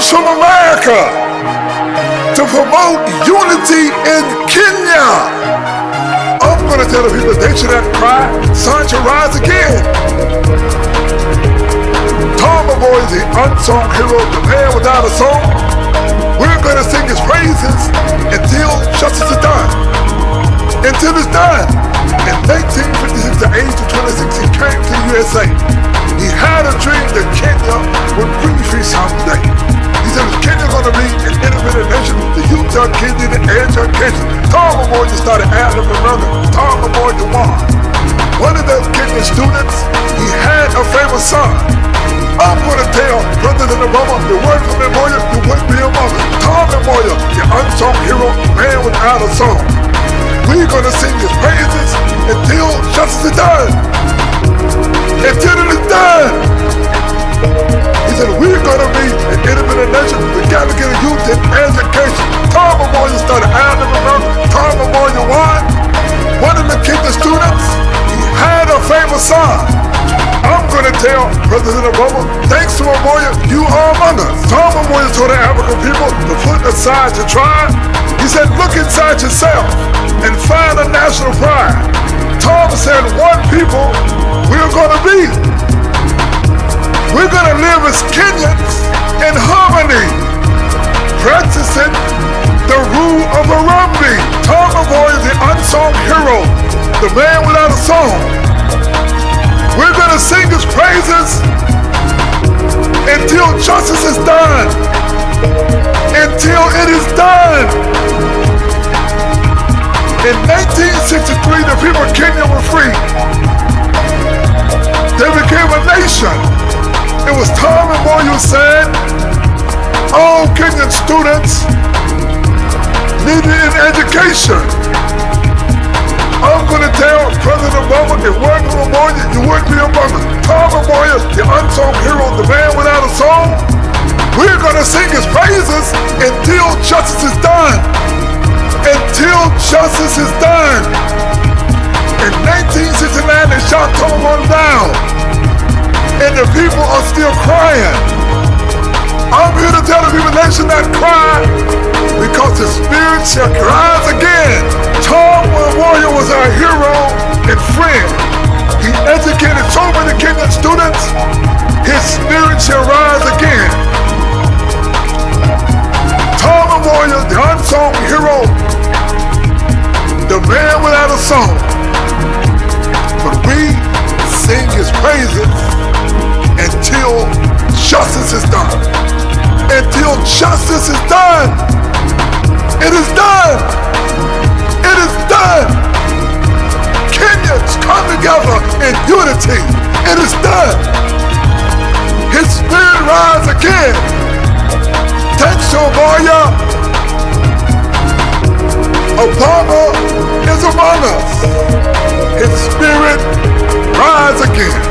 Greetings from America to promote unity in Kenya. I'm going to tell the people they should not cry, sun shall rise again. Tom Mboya is the unsung hero, the man without a song. We're going to sing his praises until justice is done. Until it's done. In 1956, the age of 26, he came to the USA. He had a dream that Kenya would be free someday. He said, is Kenya going to be an independent nation? The youth are Kenyan, the age are Kenyan. Tom Mboya started adding another. Tom Mboya won. One of the Kenyan students, he had a famous son. I'm going to tell President Obama, the word from Mboya, you wouldn't be among us. Tom Mboya, the unsung hero, man without a song. We're going to sing his praises until justice is done. Until it is done. He said, we're going to be an independent nation. We got to get a youth in education. Tom Mboya started adding another. Tom Mboya won. One of the Kenyan students, he had a famous son. I'm going to tell President Obama, thanks to Mboya, you are among us. Tom Mboya told the African people to put aside your tribe. He said, look inside yourself and find a national pride. Tom said, one people we're going to be. We're going to live as Kenyans in harmony, practicing the rule of Harambe. Tom Mboya is the unsung hero, the man without a song. We're going to sing his praises until justice is done. Until it is done. In 1963, the people of Kenya were free. They became a nation. It was Tom Mboya who said, all Kenyan students needed an education. I'm going to tell President Obama, if it wasn't for Mboya, you wouldn't be among us. Tom Mboya, the unsung hero, the man without a song. We're going to sing his praises until justice is done. Until justice is done. In 1969, they shot Tom Mboya down. And the people are still crying. I'm here to tell the people they should not cry because the spirit shall rise again. Tom Mboya was our hero and friend. He educated so many Kenyan students. His spirit shall rise again. Tom Mboya, the unsung hero, the man without a song. But we sing his praises until justice is done. Until justice is done. It is done. It is done. Kenyans come together in unity. It is done. His spirit rise again. Thanks to Mboya. Obama is among us. His spirit rise again.